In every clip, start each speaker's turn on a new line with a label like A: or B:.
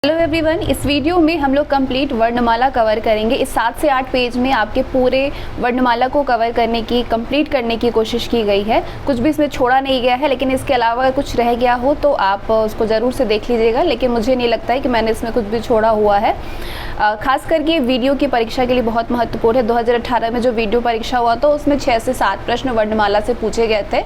A: Hello everyone, इस video में हम लोग कंप्लीट वर्णमाला कवर करेंगे। इस 7 से 8 पेज में आपके पूरे वर्णमाला को कवर करने की, कंप्लीट करने की कोशिश की गई है। कुछ भी इसमें छोड़ा नहीं गया है, लेकिन इसके अलावा कुछ रह गया हो तो आप उसको ज़रूर से देख लीजिएगा। लेकिन मुझे नहीं लगता है कि मैंने इसमें कुछ भी छोड़ा हुआ है। खास करके वीडियो की परीक्षा के लिए बहुत महत्वपूर्ण है। 2018 में जो वीडियो परीक्षा हुआ तो उसमें 6 से 7 प्रश्न वर्णमाला से पूछे गए थे।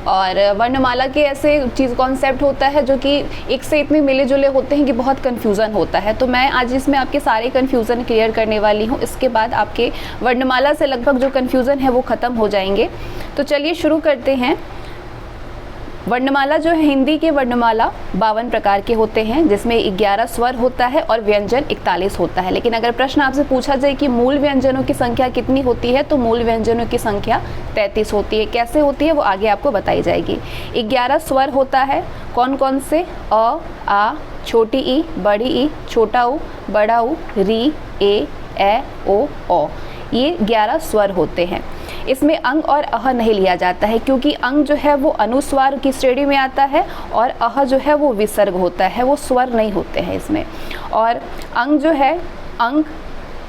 A: और वर्णमाला के ऐसे चीज़ कॉन्सेप्ट होता है जो कि एक से इतने मिले जुले होते हैं कि बहुत कन्फ्यूज़न होता है। तो मैं आज इसमें आपके सारे कन्फ्यूज़न क्लियर करने वाली हूँ। इसके बाद आपके वर्णमाला से लगभग जो कन्फ्यूज़न है वो ख़त्म हो जाएंगे। तो चलिए शुरू करते हैं। वर्णमाला जो है, हिंदी के वर्णमाला 52 प्रकार के होते हैं, जिसमें 11 स्वर होता है और व्यंजन 41 होता है। लेकिन अगर प्रश्न आपसे पूछा जाए कि मूल व्यंजनों की संख्या कितनी होती है, तो मूल व्यंजनों की संख्या 33 होती है। कैसे होती है वो आगे आपको बताई जाएगी। 11 स्वर होता है, कौन कौन से? अ, आ, छोटी ई, बड़ी ई, छोटा ऊ, बड़ा ऊ, री, ए, ओ, औ। ये 11 स्वर होते हैं। इसमें अंग और अह नहीं लिया जाता है, क्योंकि अंग जो है वो अनुस्वार की श्रेणी में आता है और अह जो है वो विसर्ग होता है, वो स्वर नहीं होते हैं इसमें। और अंग जो है, अंग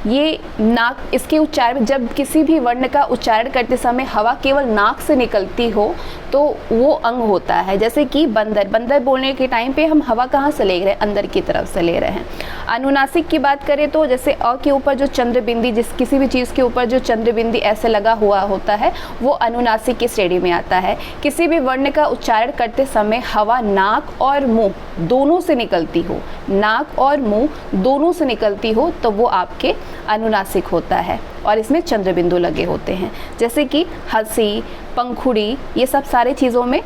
A: ये नाक, इसके उच्चारण, जब किसी भी वर्ण का उच्चारण करते समय हवा केवल नाक से निकलती हो तो वो अंग होता है। जैसे कि बंदर, बंदर बोलने के टाइम पे हम हवा कहाँ से ले रहे हैं? अंदर की तरफ से ले रहे हैं। अनुनासिक की बात करें तो जैसे अ के ऊपर जो चंद्रबिंदी, जिस किसी भी चीज़ के ऊपर जो चंद्रबिंदी ऐसे लगा हुआ होता है, वो अनुनासिक की श्रेणी में आता है। किसी भी वर्ण का उच्चारण करते समय हवा नाक और मुँह दोनों से निकलती हो, नाक और मुँह दोनों से निकलती हो तो वो आपके अनुनासिक होता है। और इसमें चंद्रबिंदु लगे होते हैं, जैसे कि हंसी, पंखुड़ी, ये सब सारे चीज़ों में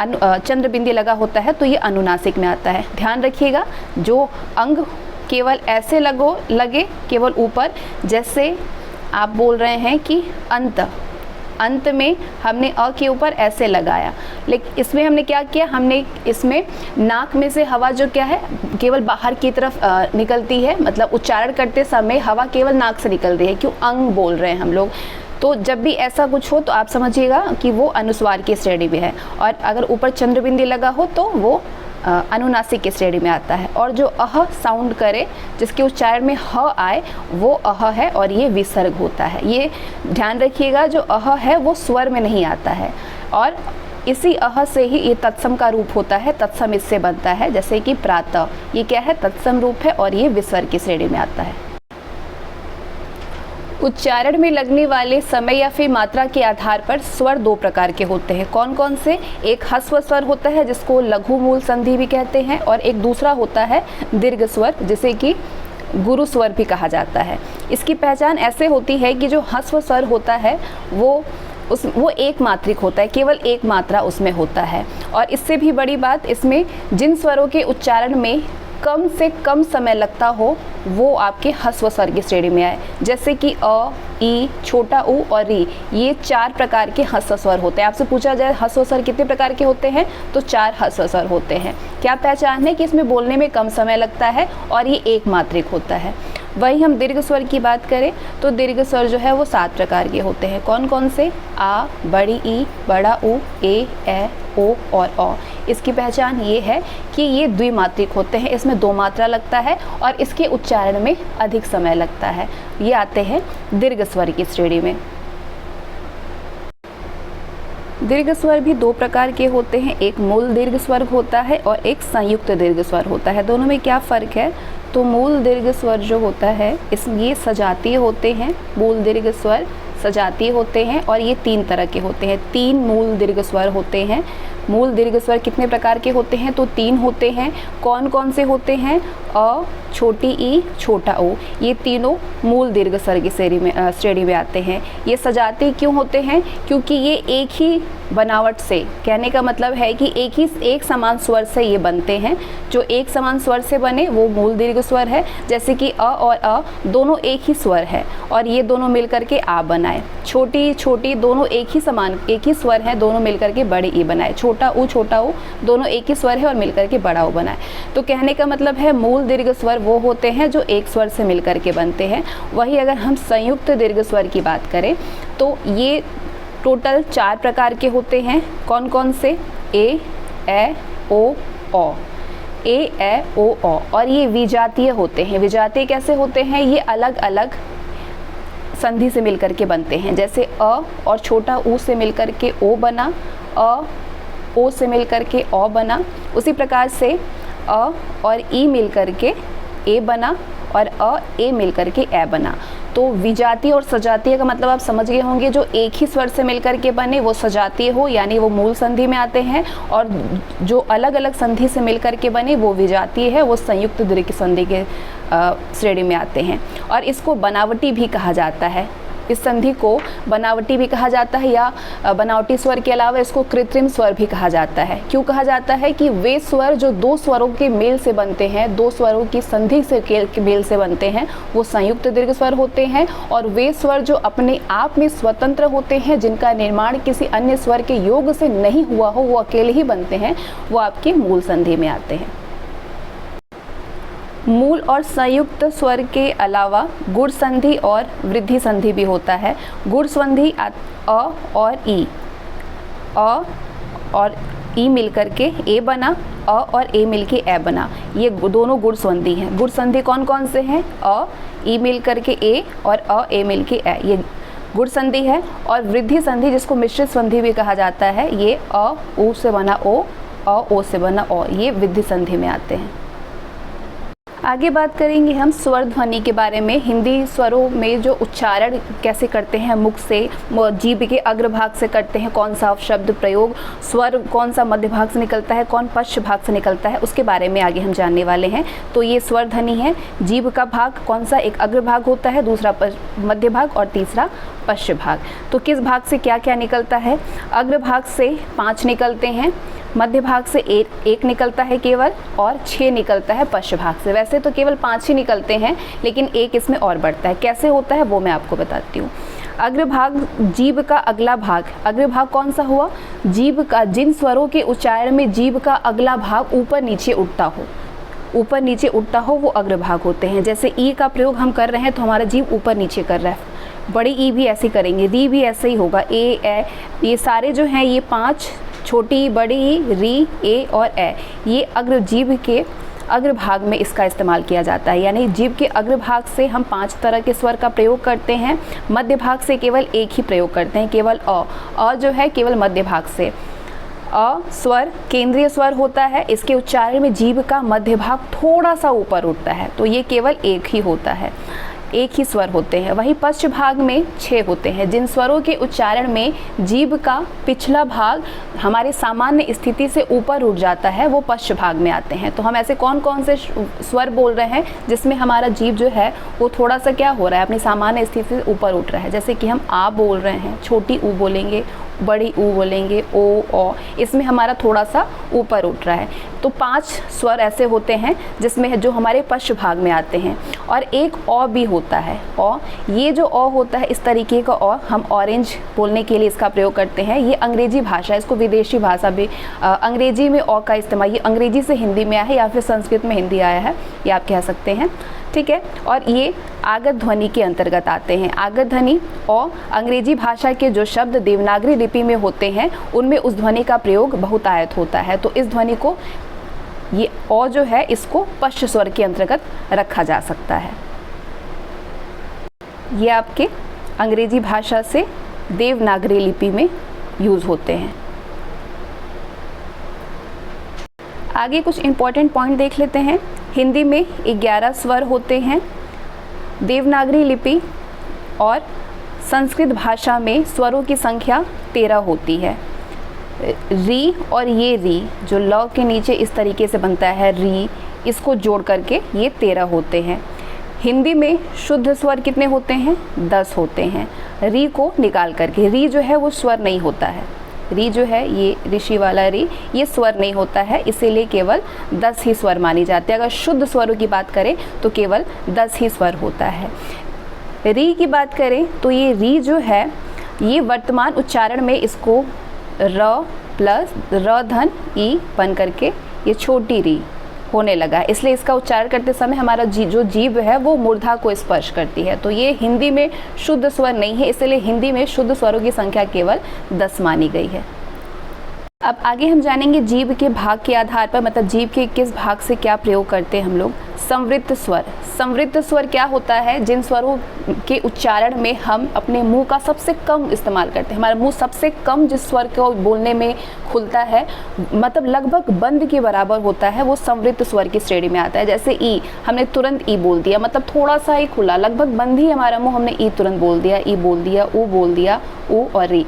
A: चंद्रबिंदी लगा होता है, तो ये अनुनासिक में आता है। ध्यान रखिएगा, जो अंग केवल ऐसे लगे केवल ऊपर, जैसे आप बोल रहे हैं कि अंत, अंत में हमने अ के ऊपर ऐसे लगाया, लेकिन इसमें हमने क्या किया? हमने इसमें नाक में से हवा जो क्या है केवल बाहर की तरफ निकलती है, मतलब उच्चारण करते समय हवा केवल नाक से निकल रही है, क्यों? अंग बोल रहे हैं हम लोग। तो जब भी ऐसा कुछ हो तो आप समझिएगा कि वो अनुस्वार की श्रेणी में है। और अगर ऊपर चंद्रबिंदी लगा हो तो वो अनुनासिक की श्रेणी में आता है। और जो अह साउंड करे, जिसके उच्चारण में ह आए, वो अह है और ये विसर्ग होता है। ये ध्यान रखिएगा, जो अह है वो स्वर में नहीं आता है। और इसी अह से ही ये तत्सम का रूप होता है, तत्सम इससे बनता है। जैसे कि प्रातः, ये क्या है? तत्सम रूप है और ये विसर्ग की श्रेणी में आता है। उच्चारण में लगने वाले समय या फिर मात्रा के आधार पर स्वर 2 प्रकार के होते हैं। कौन कौन से? एक ह्रस्व स्वर होता है जिसको लघु मूल संधि भी कहते हैं, और एक दूसरा होता है दीर्घ स्वर, जिसे कि गुरु स्वर भी कहा जाता है। इसकी पहचान ऐसे होती है कि जो ह्रस्व स्वर होता है वो एक मात्रिक होता है, केवल एक मात्रा उसमें होता है। और इससे भी बड़ी बात, इसमें जिन स्वरों के उच्चारण में कम से कम समय लगता हो वो आपके ह्रस्व स्वर की श्रेणी में आए। जैसे कि अ, ई, छोटा ऊ और री, ये 4 प्रकार के ह्रस्व स्वर होते हैं। आपसे पूछा जाए ह्रस्व स्वर कितने प्रकार के होते हैं, तो 4 ह्रस्व स्वर होते हैं। क्या पहचान है? कि इसमें बोलने में कम समय लगता है और ये एक मात्रिक होता है। वही हम दीर्घ स्वर की बात करें तो दीर्घ स्वर जो है वो 7 प्रकार के होते हैं। कौन कौन से? आ, बड़ी ई, बड़ा ऊ, ए, ओ और औ। इसकी पहचान ये है कि ये द्विमात्रिक होते हैं, इसमें 2 मात्रा लगता है और इसके उच्चारण में अधिक समय लगता है। ये आते हैं दीर्घ स्वर की श्रेणी में। दीर्घ स्वर भी 2 प्रकार के होते हैं, एक मूल दीर्घ स्वर होता है और एक संयुक्त दीर्घ स्वर होता है। दोनों में क्या फ़र्क है? तो मूल दीर्घ स्वर जो होता है इसमें ये सजातीय होते हैं, मूल दीर्घ स्वर सजातीय होते हैं, और ये 3 तरह के होते हैं। 3 मूल दीर्घ स्वर होते हैं। मूल दीर्घ स्वर कितने प्रकार के होते हैं? तो 3 होते हैं। कौन कौन से होते हैं? अ, छोटी ई, छोटा ऊ, ये तीनों मूल दीर्घ स्वर की श्रेणी में आते हैं। ये सजातीय क्यों होते हैं? क्योंकि ये एक ही बनावट से, कहने का मतलब है कि एक समान स्वर से ये बनते हैं। जो एक समान स्वर से बने वो मूल दीर्घ स्वर है। जैसे कि अ और अ दोनों एक ही स्वर है और ये दोनों मिलकर के आ बनाए। छोटी छोटी दोनों एक ही स्वर है, दोनों मिलकर के बड़े ई बनाए। छोटा ऊ दोनों एक ही स्वर है और मिलकर के बड़ा ऊ बनाए। तो कहने का मतलब है मूल दीर्घ स्वर वो होते हैं जो एक स्वर से मिलकर के बनते हैं। वही अगर हम संयुक्त दीर्घ स्वर की बात करें तो ये टोटल 4 प्रकार के होते हैं। कौन कौन से? ए, ओ, औ। ए ओ औ, और ये विजातीय होते हैं। विजातीय कैसे होते हैं? ये अलग अलग संधि से मिलकर के बनते हैं। जैसे अ और छोटा ऊ से मिलकर के ओ बना, अ ओ से मिलकर के औ बना। उसी प्रकार से अ और ई मिलकर के ए बना और अ ए मिलकर के ए बना। तो विजातीय और सजातीय का मतलब आप समझ गए होंगे। जो एक ही स्वर से मिलकर के बने वो सजातीय हो, यानी वो मूल संधि में आते हैं, और जो अलग अलग संधि से मिलकर के बने वो विजातीय है, वो संयुक्त दीर्घ संधि के श्रेणी में आते हैं। और इसको बनावटी भी कहा जाता है। इस संधि को बनावटी भी कहा जाता है, या बनावटी स्वर के अलावा इसको कृत्रिम स्वर भी कहा जाता है। क्यों कहा जाता है? कि वे स्वर जो दो स्वरों के मेल से बनते हैं, दो स्वरों की संधि से के मेल से बनते हैं, वो संयुक्त दीर्घ स्वर होते हैं। और वे स्वर जो अपने आप में स्वतंत्र होते हैं, जिनका निर्माण किसी अन्य स्वर के योग से नहीं हुआ हो, वो अकेले ही बनते हैं, वो आपके मूल संधि में आते हैं। मूल और संयुक्त स्वर के अलावा गुण संधि और वृद्धि संधि भी होता है। गुण संधि अ और ई, अ और ई मिलकर के ए बना, अ और ए मिलके ए बना। ये दोनों गुण संधि हैं। गुण संधि कौन कौन से हैं? अ ई मिलकर के ए और अ ए मिलके ए, ये गुण संधि है। और वृद्धि संधि, जिसको मिश्रित संधि भी कहा जाता है, ये अ ऊ से बना ओ, अ ओ से बना ओ, ये वृद्धि संधि में आते हैं। आगे बात करेंगे हम स्वर ध्वनि के बारे में। हिंदी स्वरों में जो उच्चारण कैसे करते हैं, मुख से, जीभ के अग्रभाग से करते हैं, कौन सा शब्द प्रयोग, स्वर कौन सा मध्य भाग से निकलता है, कौन पश्च भाग से निकलता है, उसके बारे में आगे हम जानने वाले हैं। तो ये स्वर ध्वनि है। जीभ का भाग कौन सा? एक अग्रभाग होता है, दूसरा मध्य भाग और तीसरा पश्च भाग। तो किस भाग से क्या क्या निकलता है? अग्रभाग से 5 निकलते हैं, मध्य भाग से एक निकलता है केवल, और 6 निकलता है पश्च भाग से। वैसे तो केवल 5 ही निकलते हैं, लेकिन एक इसमें और बढ़ता है। कैसे होता है वो मैं आपको बताती हूँ। अग्रभाग जीभ का अगला भाग। अग्रभाग कौन सा हुआ? जीभ का, जिन स्वरों के उच्चारण में जीभ का अगला भाग ऊपर नीचे उठता हो, ऊपर नीचे उठता हो, वो अग्रभाग होते हैं। जैसे ई का प्रयोग हम कर रहे हैं तो हमारा जीभ ऊपर नीचे कर रहा है। बड़ी ई भी ऐसे करेंगे, री भी ऐसे ही होगा, ए, ये सारे जो हैं ये 5, छोटी बड़ी, री, ए और ए, ये अग्र जीभ के अग्रभाग में इसका इस्तेमाल किया जाता है। यानी जीभ के अग्रभाग से हम 5 तरह के स्वर का प्रयोग करते हैं। मध्य भाग से केवल एक ही प्रयोग करते हैं, केवल अ जो है केवल मध्य भाग से। अ स्वर केंद्रीय स्वर होता है, इसके उच्चारण में जीभ का मध्य भाग थोड़ा सा ऊपर उठता है, तो ये केवल एक ही होता है, एक ही स्वर होते हैं। वहीं पश्च भाग में 6 होते हैं। जिन स्वरों के उच्चारण में जीभ का पिछला भाग हमारे सामान्य स्थिति से ऊपर उठ जाता है, वो पश्च भाग में आते हैं। तो हम ऐसे कौन कौन से स्वर बोल रहे हैं जिसमें हमारा जीभ जो है वो थोड़ा सा क्या हो रहा है, अपनी सामान्य स्थिति से ऊपर उठ रहा है। जैसे कि हम आ बोल रहे हैं, छोटी ऊ बोलेंगे, बड़ी ऊ बोलेंगे, ओ, औ, इसमें हमारा थोड़ा सा ऊपर उठ रहा है। तो 5 स्वर ऐसे होते हैं जिसमें जो हमारे पश्च भाग में आते हैं। और एक औ भी होता है, औ, ये जो औ होता है, इस तरीके का औ हम ऑरेंज बोलने के लिए इसका प्रयोग करते हैं। ये अंग्रेजी भाषा है, इसको विदेशी भाषा भी, अंग्रेजी में औ का इस्तेमाल, ये अंग्रेजी से हिंदी में आया है या फिर संस्कृत में हिंदी आया है, ये आप कह सकते हैं, ठीक है। और ये आगत ध्वनि के अंतर्गत आते हैं। आगत ध्वनि और अंग्रेजी भाषा के जो शब्द देवनागरी लिपि में होते हैं उनमें उस ध्वनि का प्रयोग बहुतायत होता है। तो इस ध्वनि को, ये औ जो है, इसको पश्च स्वर के अंतर्गत रखा जा सकता है। ये आपके अंग्रेजी भाषा से देवनागरी लिपि में यूज होते हैं। आगे कुछ इंपॉर्टेंट पॉइंट देख लेते हैं। हिंदी में 11 स्वर होते हैं। देवनागरी लिपि और संस्कृत भाषा में स्वरों की संख्या 13 होती है। री और ये री जो ल के नीचे इस तरीके से बनता है, री, इसको जोड़ करके ये 13 होते हैं। हिंदी में शुद्ध स्वर कितने होते हैं? 10 होते हैं। री को निकाल करके, री जो है वो स्वर नहीं होता है, री जो है ये ऋषि वाला री, ये स्वर नहीं होता है, इसीलिए केवल 10 ही स्वर माने जाते हैं। अगर शुद्ध स्वरों की बात करें तो केवल 10 ही स्वर होता है। री की बात करें तो ये री जो है, ये वर्तमान उच्चारण में इसको र प्लस र धन ई बन करके ये छोटी री होने लगा है, इसलिए इसका उच्चारण करते समय हमारा जो जीभ है वो मूर्धा को स्पर्श करती है। तो ये हिंदी में शुद्ध स्वर नहीं है, इसलिए हिंदी में शुद्ध स्वरों की संख्या केवल 10 मानी गई है। अब आगे हम जानेंगे जीभ के भाग के आधार पर, मतलब जीभ के किस भाग से क्या प्रयोग करते हैं हम लोग। संवृत्त स्वर। संवृत्त स्वर क्या होता है? जिन स्वरों के उच्चारण में हम अपने मुंह का सबसे कम इस्तेमाल करते हैं। हमारा मुंह सबसे कम जिस स्वर को बोलने में खुलता है, मतलब लगभग बंद के बराबर होता है, वो संवृत्त स्वर की श्रेणी में आता है। जैसे ई, हमने तुरंत ई बोल दिया, मतलब थोड़ा सा ही खुला, लगभग बंद ही हमारा मुंह, हमने ई तुरंत बोल दिया, ई बोल दिया, ऊ बोल दिया, ऊ और री।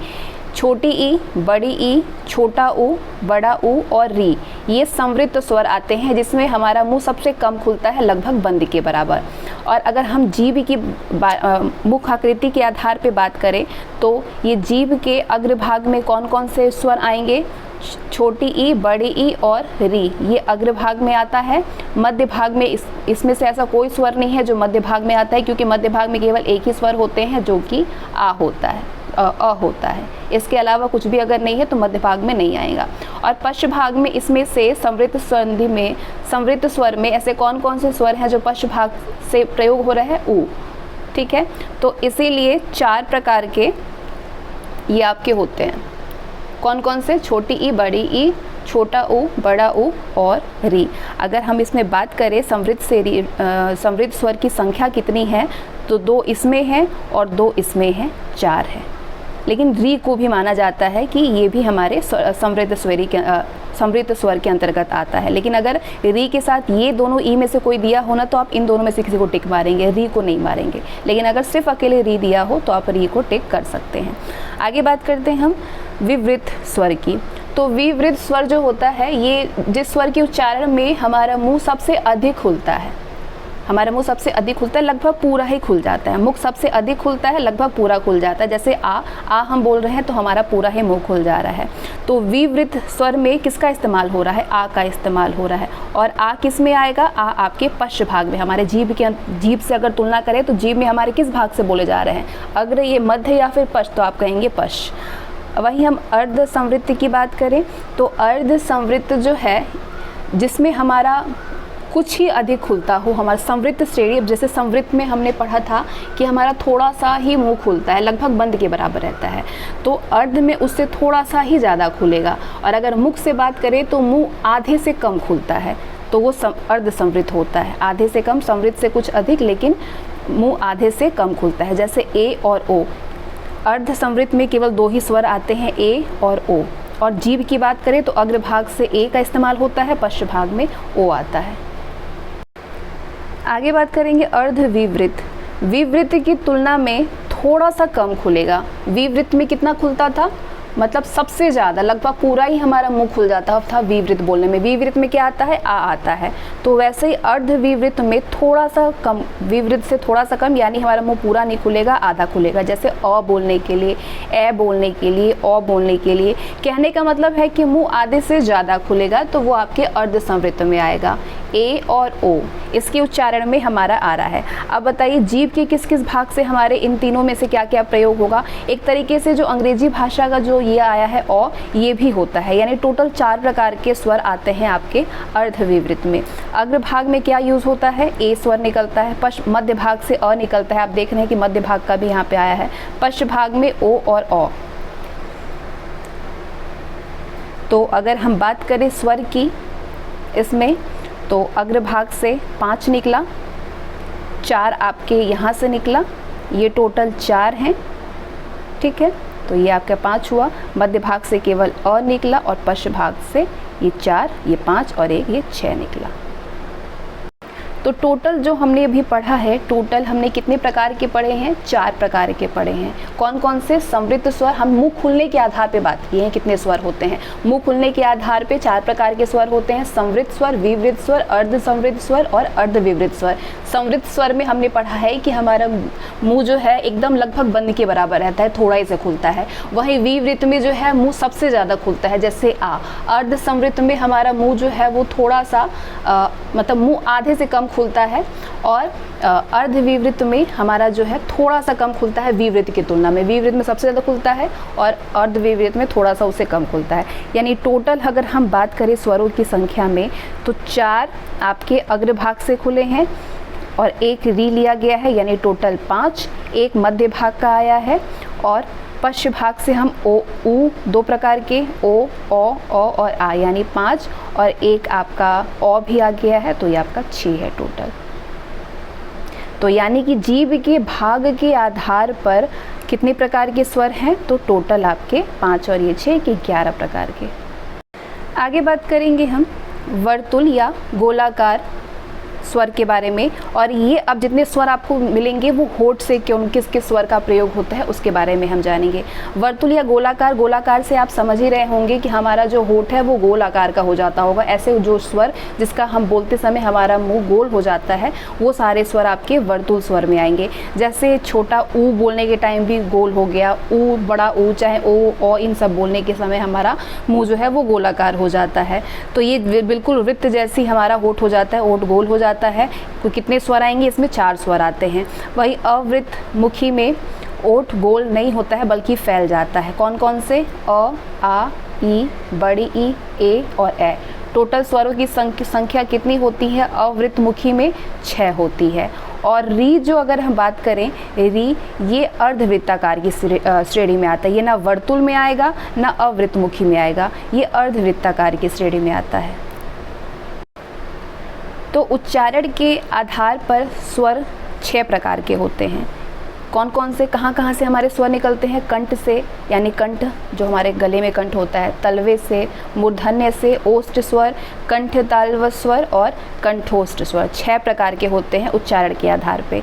A: छोटी ई, बड़ी ई, छोटा ऊ, बड़ा ऊ और री, ये संवृत्त स्वर आते हैं जिसमें हमारा मुंह सबसे कम खुलता है, लगभग बंद के बराबर। और अगर हम जीभ की मुख आकृति के आधार पे बात करें तो ये जीभ के अग्रभाग में कौन कौन से स्वर आएंगे? छोटी ई, बड़ी ई और री, ये अग्रभाग में आता है। मध्य भाग में इसमें से ऐसा कोई स्वर नहीं है जो मध्य भाग में आता है, क्योंकि मध्य भाग में केवल एक ही स्वर होते हैं जो कि आ होता है, अ होता है। इसके अलावा कुछ भी अगर नहीं है तो मध्य भाग में नहीं आएगा। और पश्च भाग में इसमें से संवृत्त संधि में, संवृत्त स्वर में ऐसे कौन कौन से स्वर हैं जो पश्च भाग से प्रयोग हो रहे हैं? ऊ, ठीक है। तो इसीलिए 4 प्रकार के ये आपके होते हैं। कौन कौन से? छोटी ई, बड़ी ई, छोटा ऊ, बड़ा ऊ और री। अगर हम इसमें बात करें संवृत्त स्वर की संख्या कितनी है, तो 2 इसमें है और 2 इसमें है, 4 है। लेकिन री को भी माना जाता है कि ये भी हमारे संवृत्त स्वर के अंतर्गत आता है। लेकिन अगर री के साथ ये दोनों ई में से कोई दिया हो ना, तो आप इन दोनों में से किसी को टिक मारेंगे, री को नहीं मारेंगे। लेकिन अगर सिर्फ अकेले री दिया हो तो आप री को टिक कर सकते हैं। आगे बात करते हैं हम विवृत स्वर की। तो विवृत स्वर जो होता है, ये जिस स्वर के उच्चारण में हमारा मुंह सबसे अधिक खुलता है, हमारा मुंह सबसे अधिक खुलता है, लगभग पूरा ही खुल जाता है। मुख सबसे अधिक खुलता है, लगभग पूरा खुल जाता है। जैसे आ हम बोल रहे हैं तो हमारा पूरा ही मुंह खुल जा रहा है। तो विवृत स्वर में किसका इस्तेमाल हो रहा है? आ का इस्तेमाल हो रहा है। और आ किस में आएगा? आ आपके पश्च भाग में। हमारे जीभ से अगर तुलना करें तो जीभ में हमारे किस भाग से बोले जा रहे हैं? अग्र, ये मध्य या फिर पश्च, तो आप कहेंगे पश्च। वहीं हम अर्ध संवृत्त की बात करें तो अर्ध संवृत्त जो है, जिसमें हमारा कुछ ही अधिक खुलता हो, हमारा संवृत्त श्रेणी। जैसे संवृत्त में हमने पढ़ा था कि हमारा थोड़ा सा ही मुंह खुलता है, लगभग बंद के बराबर रहता है। तो अर्ध में उससे थोड़ा सा ही ज़्यादा खुलेगा। और अगर मुख से बात करें तो मुंह आधे से कम खुलता है, तो वो अर्ध संवृत्त होता है। आधे से कम, संवृत्त से कुछ अधिक, लेकिन मुंह आधे से कम खुलता है। जैसे ए और ओ, अर्ध संवृत्त में केवल 2 ही स्वर आते हैं, ए और ओ। और जीभ की बात करें तो अग्रभाग से ए का इस्तेमाल होता है, पश्च भाग में ओ आता है। आगे बात करेंगे अर्ध विवृत। विवृत की तुलना में थोड़ा सा कम खुलेगा। विवृत में कितना खुलता था? मतलब सबसे ज़्यादा, लगभग पूरा ही हमारा मुंह खुल जाता था विवृत बोलने में। विवृत में क्या आता है? आ आता है। तो वैसे ही अर्ध विवृत में थोड़ा सा कम, विवृत से थोड़ा सा कम, यानी हमारा मुंह पूरा नहीं खुलेगा, आधा खुलेगा। जैसे अ बोलने के लिए, ए बोलने के लिए, ओ बोलने के लिए, कहने का मतलब है कि मुंह आधे से ज़्यादा खुलेगा, तो वो आपके अर्ध संवृत्त में आएगा। ए और ओ इसके उच्चारण में हमारा आ रहा है। अब बताइए जीभ के किस किस भाग से हमारे इन तीनों में से क्या क्या प्रयोग होगा? एक तरीके से जो अंग्रेजी भाषा का जो ये आया है ओ, ये भी होता है। यानी टोटल 4 प्रकार के स्वर आते हैं आपके अर्ध विवृत में। अग्रभाग में क्या यूज होता है? ए स्वर निकलता है। मध्य भाग से अ निकलता है। आप देख रहे हैं कि मध्य भाग का भी यहाँ पे आया है। पश्च भाग में ओ और अ। तो अगर हम बात करें स्वर की, इसमें तो अग्रभाग से 5 निकला, 4 आपके यहाँ से निकला, ये टोटल 4 हैं, ठीक है। तो ये आपका 5 हुआ। मध्य भाग से केवल अ निकला और पश्च भाग से ये 4, ये 5 और एक ये 6 निकला। तो टोटल जो हमने अभी पढ़ा है, टोटल हमने कितने प्रकार के पढ़े हैं? 4 प्रकार के पढ़े हैं। कौन कौन से? संवृत्त स्वर। हम मुंह खुलने के आधार पे बात किए हैं कितने स्वर होते हैं। मुंह खुलने के आधार पे 4 प्रकार के स्वर होते हैं, संवृत्त स्वर, विवृत स्वर, अर्ध संवृत्त स्वर और अर्ध विवृत स्वर। संवृत्त स्वर में हमने पढ़ा है कि हमारा मुंह जो है एकदम लगभग बंद के बराबर रहता है, थोड़ा ही से खुलता है। वहीं विवृत में जो है मुंह सबसे ज़्यादा खुलता है, जैसे आ। अर्ध संवृत्त में हमारा मुंह जो है वो थोड़ा सा मतलब मुंह आधे से कम खुलता है। और अर्ध विवृत में हमारा जो है थोड़ा सा कम खुलता है विवृत की तुलना में। विवृत में सबसे ज़्यादा खुलता है और अर्ध विवृत में थोड़ा सा उससे कम खुलता है। यानी टोटल अगर हम बात करें स्वरों की संख्या में तो 4 आपके अग्रभाग से खुले हैं और एक री लिया गया है, यानी टोटल 5। एक मध्य भाग का आया है और पश्च भाग से हम ओ ऊ 2 प्रकार के, ओ और आ यानी 5, और एक आपका ओ भी आ गया है, तो ये आपका 6 है टोटल। तो यानी कि जीभ के भाग के आधार पर कितने प्रकार के स्वर हैं, तो टोटल आपके 5 और ये 6 के 11 प्रकार के। आगे बात करेंगे हम वर्तुल या गोलाकार स्वर के बारे में, और ये अब जितने स्वर आपको मिलेंगे वो होठ से किस किस स्वर का प्रयोग होता है उसके बारे में हम जानेंगे। वर्तुल या गोलाकार, गोलाकार से आप समझ ही रहे होंगे कि हमारा जो होठ है वो गोल आकार का हो जाता होगा। ऐसे जो स्वर जिसका हम बोलते समय हमारा मुंह गोल हो जाता है वो सारे स्वर आपके वर्तुल स्वर में आएंगे। जैसे छोटा ऊ बोलने के टाइम भी गोल हो गया, ऊ, बड़ा ऊ, चाहे ओ, इन सब बोलने के समय हमारा मुँह जो है वो गोलाकार हो जाता है। तो ये बिल्कुल वृत्त जैसी हमारा होठ हो जाता है, होठ गोल हो जाता है। तो कितने स्वर आएंगे, इसमें 4 स्वर आते हैं। वही अवृत्त मुखी में ओठ गोल नहीं होता है बल्कि फैल जाता है। कौन कौन से, अ, आ, ई, बड़ी ई, ए और ए। टोटल स्वरों की संख्या कितनी होती है अवृत्त मुखी में, 6 होती है। और री जो अगर हम बात करें, री ये अर्धवृत्ताकार की श्रेणी में आता है। ये ना वर्तुल में आएगा ना अवृत्त मुखी में आएगा, ये अर्धवृत्ताकार की श्रेणी में आता है। तो उच्चारण के आधार पर स्वर 6 प्रकार के होते हैं। कौन कौन से, कहाँ से हमारे स्वर निकलते हैं, कंठ से यानी कंठ जो हमारे गले में कंठ होता है, तलवे से, मूर्धन्य से, ओष्ठ स्वर, कंठ तालव स्वर और कंठोष्ठ स्वर। 6 प्रकार के होते हैं उच्चारण के आधार पे।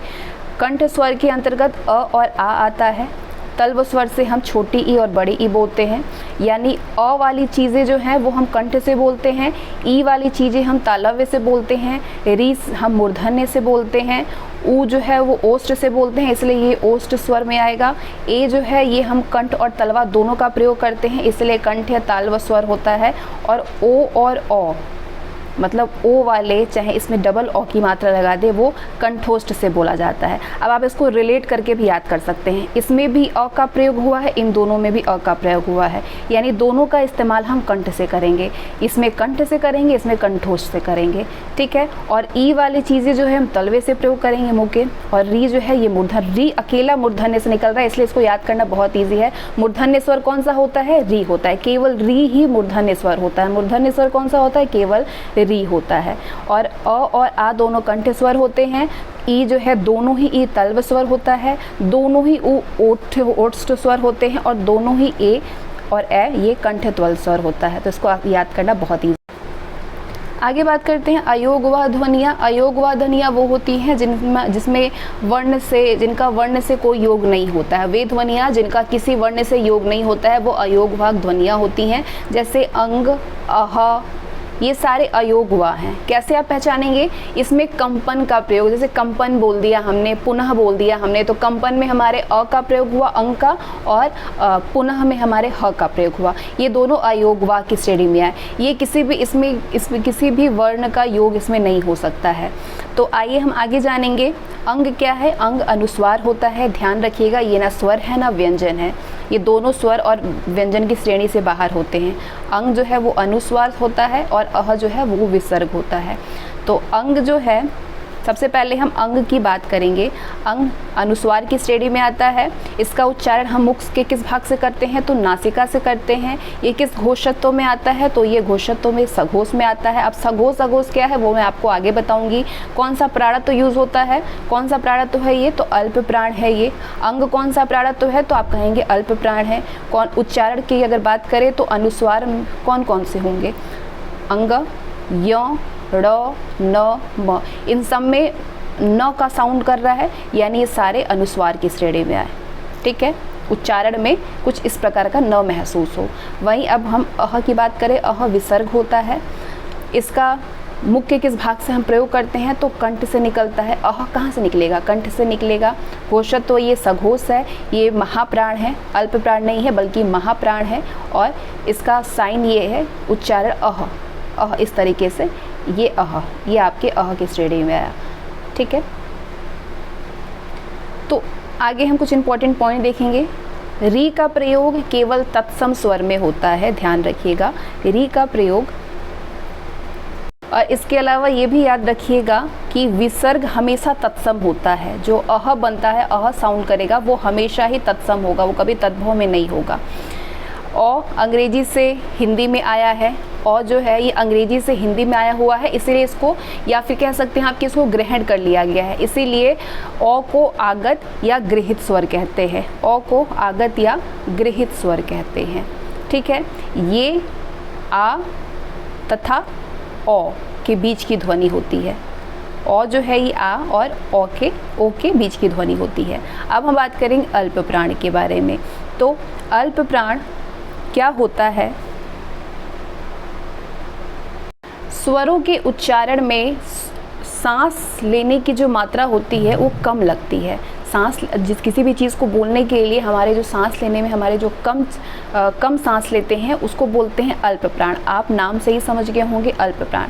A: कंठ स्वर के अंतर्गत अ और आ आता है। तल्व स्वर से हम छोटी ई और बड़ी ई बोलते हैं, यानी अ वाली चीज़ें जो हैं वो हम कंठ से बोलते हैं, ई वाली चीज़ें हम तालव्य से बोलते हैं, री हम मूर्धन्य से बोलते हैं, ऊ जो है वो ओष्ठ से बोलते हैं इसलिए ये ओष्ठ स्वर में आएगा। ए जो है ये हम कंठ और तलवा दोनों का प्रयोग करते हैं इसलिए कंठ या तालव स्वर होता है। और ओ और औ मतलब ओ वाले, चाहे इसमें डबल ओ की मात्रा लगा दे, वो कंठोष्ठ से बोला जाता है। अब आप इसको रिलेट करके भी याद कर सकते हैं, इसमें भी अ का प्रयोग हुआ है, इन दोनों में भी अ का प्रयोग हुआ है, यानी दोनों का इस्तेमाल हम कंठ से करेंगे। इसमें कंठ से करेंगे, इसमें कंठोष्ठ से करेंगे, ठीक है। और ई वाली चीज़ें जो है हम तलवे से प्रयोग करेंगे मुँह के, और री जो है ये मूर्धन्य, री अकेला मूर्धन्य से निकल रहा है इसलिए इसको याद करना बहुत ईजी है। मूर्धन्य स्वर कौन सा होता है, री होता है, केवल री ही मूर्धन्य स्वर होता है। मूर्धन्य स्वर कौन सा होता है, केवल री होता है। और अ और आ दोनों कंठ स्वर होते हैं। ई जो है दोनों ही ई तल्व स्वर होता है, दोनों ही ऊ ओष्ठ स्वर होते हैं, और दोनों ही ए और ए ये कंठ त्वल स्वर होता है। तो इसको आप याद करना बहुत ईजी। आगे बात करते हैं अयोगवाह ध्वनियाँ। अयोगवाह ध्वनियाँ वो होती हैं जिनका वर्ण से कोई योग नहीं होता है। वे ध्वनियाँ जिनका किसी वर्ण से योग नहीं होता है वो अयोगवाह ध्वनियाँ होती हैं। जैसे अंग, अह, ये सारे अयोगवाह हैं। कैसे आप पहचानेंगे, इसमें कंपन का प्रयोग, जैसे कंपन बोल दिया हमने, पुनः बोल दिया हमने, तो कंपन में हमारे अ का प्रयोग हुआ अंग का, और पुनः में हमारे ह का प्रयोग हुआ। ये दोनों अयोगवाह की श्रेणी में आए। ये इसमें किसी भी वर्ण का योग इसमें नहीं हो सकता है। तो आइए हम आगे जानेंगे। अंग क्या है, अंग अनुस्वार होता है। ध्यान रखिएगा ये ना स्वर है ना व्यंजन है, ये दोनों स्वर और व्यंजन की श्रेणी से बाहर होते हैं। अंग जो है वो अनुस्वार होता है और अह जो है वो विसर्ग होता है। तो अंग जो है, सबसे पहले हम अंग की बात करेंगे। अंग अनुस्वार की श्रेणी में आता है। इसका उच्चारण हम मुख के किस भाग से करते हैं, तो नासिका से करते हैं। ये किस घोषत्व में आता है, तो ये घोषत्व में सघोष में आता है। अब सघोष क्या है वो मैं आपको आगे बताऊंगी। कौन सा प्राणत्व यूज होता है, कौन सा प्राणत्व है ये, तो अल्प प्राण है ये। अंग कौन सा प्राणत्व है, तो आप कहेंगे अल्प प्राण है। कौन उच्चारण की अगर बात करें तो अनुस्वार कौन कौन से होंगे, अंग, य, ड़, न, म, इन सब में न का साउंड कर रहा है, यानी ये सारे अनुस्वार की श्रेणी में आए, ठीक है। उच्चारण में कुछ इस प्रकार का न महसूस हो। वहीं अब हम अह की बात करें, अह विसर्ग होता है। इसका मुख के किस भाग से हम प्रयोग करते हैं, तो कंठ से निकलता है। अह कहाँ से निकलेगा, कंठ से निकलेगा। घोषत्व तो ये सघोष है, ये महाप्राण है, अल्प प्राण नहीं है बल्कि महाप्राण है। और इसका साइन ये है उच्चारण अह, अह इस तरीके से, ये अह, ये आपके अह की श्रेणी में आया, ठीक है। तो आगे हम कुछ इंपॉर्टेंट पॉइंट देखेंगे। री का प्रयोग केवल तत्सम स्वर में होता है, ध्यान रखिएगा। री का प्रयोग और इसके अलावा ये भी याद रखिएगा कि विसर्ग हमेशा तत्सम होता है। जो अह बनता है, अह साउंड करेगा, वो हमेशा ही तत्सम होगा, वो कभी तद्भव में नहीं होगा। औ अंग्रेजी से हिंदी में आया है, औ जो है ये अंग्रेजी से हिंदी में आया हुआ है, इसीलिए इसको, या फिर कह सकते हैं आप कि इसको ग्रहण कर लिया गया है, इसीलिए औ को आगत या गृहीत स्वर कहते हैं। औ को आगत या गृहीत स्वर कहते हैं। ठीक है, ये आ तथा औ के बीच की ध्वनि होती है। औ जो है ये आ और ओ के बीच की ध्वनि होती है। अब हम बात करेंगे अल्प प्राण के बारे में। तो अल्प प्राण क्या होता है? स्वरों के उच्चारण में सांस लेने की जो मात्रा होती है वो कम लगती है। सांस किसी भी चीज़ को बोलने के लिए हमारे जो सांस लेने में हमारे जो कम सांस लेते हैं उसको बोलते हैं अल्प प्राण। आप नाम से ही समझ गए होंगे अल्प प्राण।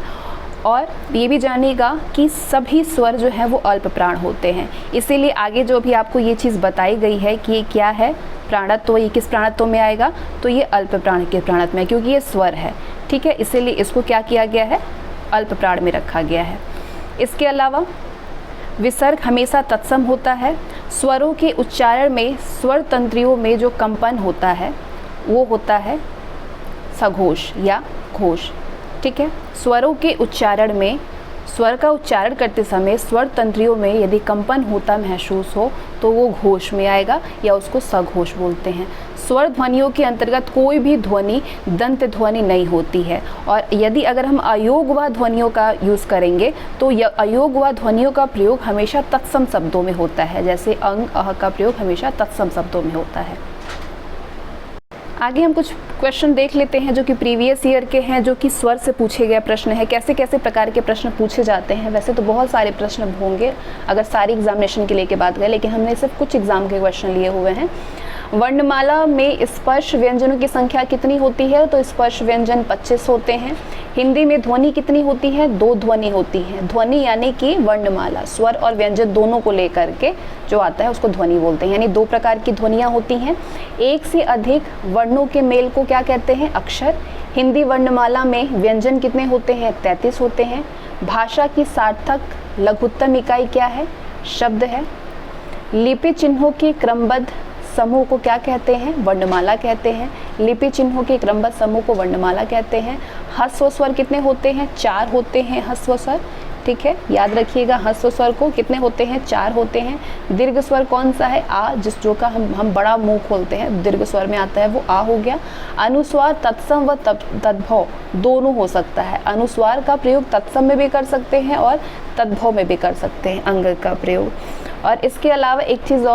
A: और ये भी जानिएगा कि सभी स्वर जो हैं वो अल्प प्राण होते हैं। इसीलिए आगे जो भी आपको ये चीज़ बताई गई है कि ये क्या है, प्राणत्व, ये किस प्राणत्व में आएगा, तो ये अल्प प्राण के प्राणत्व में, क्योंकि ये स्वर है। ठीक है, इसीलिए इसको क्या किया गया है, अल्प प्राण में रखा गया है। इसके अलावा विसर्ग हमेशा तत्सम होता है। स्वरों के उच्चारण में स्वर तंत्रियों में जो कंपन होता है वो होता है सघोष या घोष। ठीक है, स्वरों के उच्चारण में, स्वर का उच्चारण करते समय स्वर तंत्रियों में यदि कंपन होता महसूस हो तो वो घोष में आएगा या उसको सघोष बोलते हैं। स्वर ध्वनियों के अंतर्गत कोई भी ध्वनि दंत ध्वनि नहीं होती है। और यदि अगर हम अयोगवा ध्वनियों का यूज़ करेंगे तो अयोगवा ध्वनियों का प्रयोग हमेशा तत्सम शब्दों में होता है। जैसे अंग, अह का प्रयोग हमेशा तत्सम शब्दों में होता है। आगे हम कुछ क्वेश्चन देख लेते हैं जो कि प्रीवियस ईयर के हैं, जो कि स्वर से पूछे गए प्रश्न हैं। कैसे कैसे प्रकार के प्रश्न पूछे जाते हैं। वैसे तो बहुत सारे प्रश्न होंगे अगर सारी एग्जामिनेशन के लिए के बात करें, लेकिन हमने सिर्फ कुछ एग्जाम के क्वेश्चन लिए हुए हैं। वर्णमाला में स्पर्श व्यंजनों की संख्या कितनी होती है? तो स्पर्श व्यंजन 25 होते हैं। हिंदी में ध्वनि कितनी होती है? 2 ध्वनि होती है। ध्वनि यानी कि वर्णमाला, स्वर और व्यंजन दोनों को लेकर के जो आता है उसको ध्वनि बोलते हैं। यानी 2 प्रकार की ध्वनियाँ होती हैं। एक से अधिक वर्णों के मेल को क्या कहते हैं? अक्षर। हिंदी वर्णमाला में व्यंजन कितने होते हैं? 33 होते हैं। भाषा की सार्थक लघुत्तम इकाई क्या है? शब्द है। लिपि चिन्हों के क्रमबद्ध समूह को क्या कहते हैं? वर्णमाला कहते हैं। लिपि चिन्हों के क्रमबद्ध समूह को वर्णमाला कहते हैं। ह्रस्व स्वर कितने होते हैं? 4 होते हैं ह्रस्व स्वर। ठीक है, याद रखिएगा ह्रस्व स्वर को कितने होते हैं? 4 होते हैं। दीर्घ स्वर कौन सा है? आ, जो का हम बड़ा मुंह खोलते हैं, दीर्घ स्वर में आता है, वो आ हो गया। अनुस्वार तत्सम व तद्भव दोनों हो सकता है। अनुस्वार का प्रयोग तत्सम में भी कर सकते हैं और तद्भव में भी कर सकते हैं, अंग का प्रयोग। और इसके अलावा एक चीज़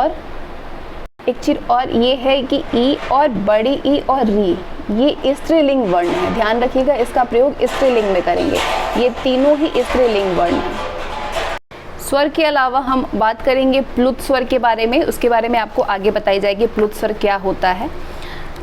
A: और ये है कि ई और बड़ी ई और री, ये स्त्रीलिंग वर्ण है। ध्यान रखिएगा, इसका प्रयोग स्त्रीलिंग में करेंगे। ये तीनों ही स्त्रीलिंग वर्ण हैं। स्वर के अलावा हम बात करेंगे प्लुत स्वर के बारे में। उसके बारे में आपको आगे बताई जाएगी प्लुत स्वर क्या होता है।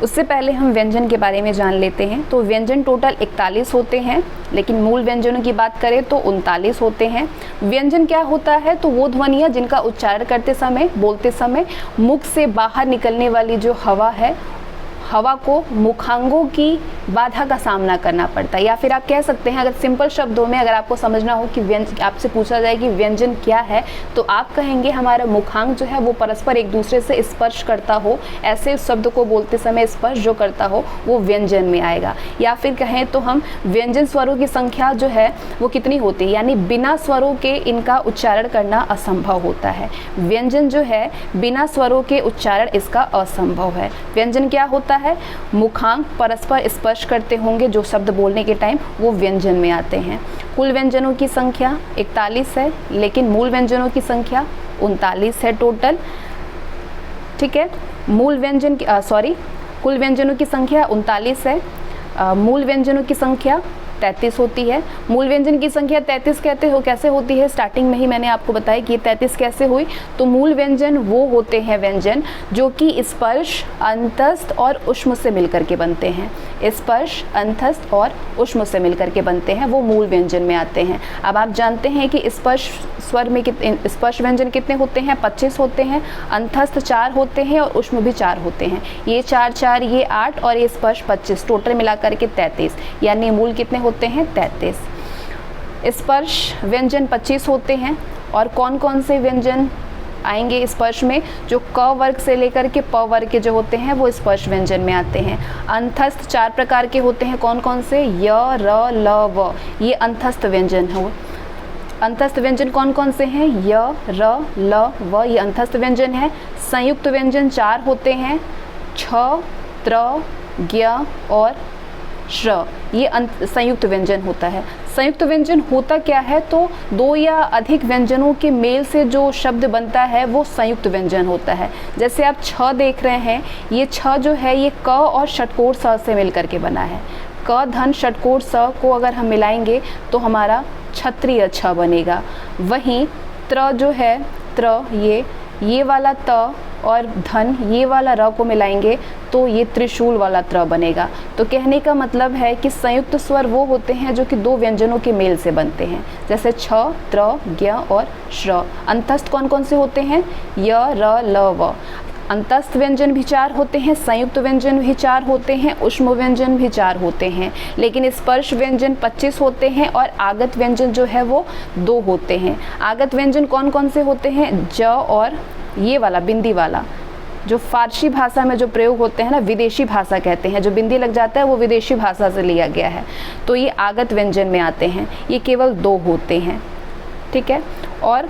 A: उससे पहले हम व्यंजन के बारे में जान लेते हैं। तो व्यंजन टोटल 41 होते हैं, लेकिन मूल व्यंजनों की बात करें तो 39 होते हैं। व्यंजन क्या होता है? तो वो ध्वनियाँ जिनका उच्चारण करते समय, बोलते समय मुख से बाहर निकलने वाली जो हवा है, हवा को मुखांगों की बाधा का सामना करना पड़ता है। या फिर आप कह सकते हैं, अगर सिंपल शब्दों में अगर आपको समझना हो कि व्यंजन, आपसे पूछा जाए कि व्यंजन क्या है, तो आप कहेंगे हमारा मुखांग जो है वो परस्पर एक दूसरे से स्पर्श करता हो, ऐसे शब्द को बोलते समय स्पर्श जो करता हो वो व्यंजन में आएगा। या फिर कहें तो हम व्यंजन स्वरों की संख्या जो है वो कितनी होती है, यानी बिना स्वरों के इनका उच्चारण करना असंभव होता है। व्यंजन जो है बिना स्वरों के उच्चारण इसका असंभव है। व्यंजन क्या होता है? मुखांग परस्पर स्पर्श करते होंगे जो शब्द बोलने के टाइम, वो व्यंजन में आते हैं। कुल व्यंजनों की संख्या 41 है, लेकिन मूल व्यंजनों की संख्या 39 है टोटल। ठीक है, कुल व्यंजनों की संख्या 39 है, मूल व्यंजनों की संख्या 33 होती है। मूल व्यंजन की संख्या 33 कैसे होती है? स्टार्टिंग में ही मैंने आपको बताया कि 33 कैसे हुई। तो मूल व्यंजन वो होते हैं व्यंजन जो कि स्पर्श, अंतस्थ और उष्म से मिलकर के बनते हैं। स्पर्श, अंतस्थ और उष्म से मिलकर के बनते हैं, वो मूल व्यंजन में आते हैं। अब आप जानते हैं कि स्पर्श स्वर में स्पर्श व्यंजन कितने होते हैं? 25 होते हैं। अंतस्थ 4 होते हैं और उष्म भी 4 होते हैं। ये 4 ये 8 और ये स्पर्श 25, टोटल मिलाकर के 33, यानी मूल कितने होते हैं? 33। स्पर्श व्यंजन 25 होते हैं। और कौन कौन से व्यंजन आएंगे स्पर्श में? जो क वर्ग से लेकर के प वर्ग के जो होते हैं वो स्पर्श व्यंजन में आते हैं। अंतस्थ 4 प्रकार के होते हैं। कौन कौन से? य, र, ल, व, ये अंतस्थ व्यंजन है। अंतस्थ व्यंजन कौन कौन से हैं? य, र, ल, व, ये अंतस्थ व्यंजन है। संयुक्त व्यंजन 4 होते हैं। छ, त्र, ज्ञ और श्र, ये संयुक्त व्यंजन होता है। संयुक्त व्यंजन होता क्या है? तो 2 या अधिक व्यंजनों के मेल से जो शब्द बनता है वो संयुक्त व्यंजन होता है। जैसे आप छ देख रहे हैं, ये छ जो है ये क और षटकोर स से मिल करके बना है। क धन षटकोर स को अगर हम मिलाएंगे तो हमारा क्षत्रिय छ बनेगा। वहीं त्र जो है, त्र ये वाला त और धन ये वाला र को मिलाएंगे तो ये त्रिशूल वाला त्र बनेगा। तो कहने का मतलब है कि संयुक्त स्वर वो होते हैं जो कि 2 व्यंजनों के मेल से बनते हैं, जैसे छ, त्र, ज्ञ और श्र। अंतस्थ कौन कौन से होते हैं? य, र, ल, व। अंतस्थ व्यंजन भी 4 होते हैं, संयुक्त व्यंजन भी 4 होते हैं, ऊष्म व्यंजन भी 4 होते हैं। लेकिन स्पर्श व्यंजन 25 होते हैं और आगत व्यंजन जो है वो 2 होते हैं। आगत व्यंजन कौन कौन से होते हैं? ज और ये वाला बिंदी वाला, जो फारसी भाषा में जो प्रयोग होते हैं ना, विदेशी भाषा कहते हैं। जो बिंदी लग जाता है वो विदेशी भाषा से लिया गया है, तो ये आगत व्यंजन में आते हैं। ये केवल 2 होते हैं, ठीक है। और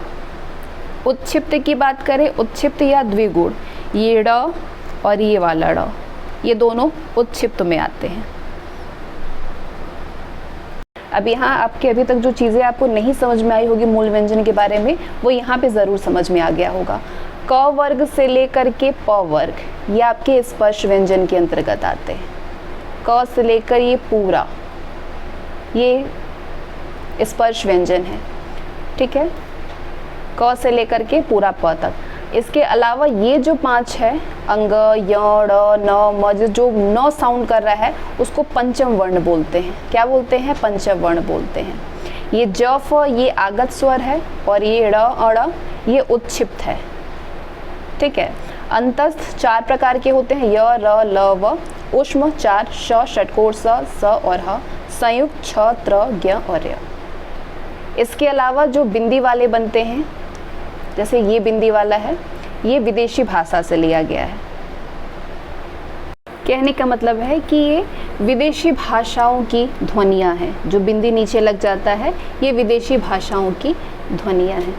A: उत्क्षिप्त की बात करें, उत्क्षिप्त या द्विगुण, ये ड़ और ये वाला ड़, ये दोनों उत्क्षिप्त में आते हैं। अब यहाँ आपके अभी तक जो चीज़ें आपको नहीं समझ में आई होगी मूल व्यंजन के बारे में, वो यहाँ पे ज़रूर समझ में आ गया होगा। क वर्ग से लेकर के प वर्ग ये आपके स्पर्श व्यंजन के अंतर्गत आते हैं। क से लेकर ये पूरा ये स्पर्श व्यंजन है, ठीक है। क से लेकर के पूरा प तक। इसके अलावा ये जो 5 है, अंग, य, ड़, न, म, जो न साउंड कर रहा है उसको पंचम वर्ण बोलते हैं। क्या बोलते हैं? पंचम वर्ण बोलते हैं। ये ज, फ ये आगत स्वर है और ये ड़, अड़ ये उत्क्षिप्त है, ठीक है। अंतस्थ 4 प्रकार के होते हैं, य, र, ल, व। ऊष्म 4, श, षटकोर स और ह। संयुक्त छ, त्र, ज्ञ और य। इसके अलावा जो बिंदी वाले बनते हैं, जैसे ये बिंदी वाला है, ये विदेशी भाषा से लिया गया है। कहने का मतलब है कि ये विदेशी भाषाओं की ध्वनियाँ हैं। जो बिंदी नीचे लग जाता है ये विदेशी भाषाओं की ध्वनियाँ हैं।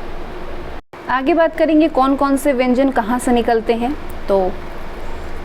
A: आगे बात करेंगे कौन कौन से व्यंजन कहाँ से निकलते हैं। तो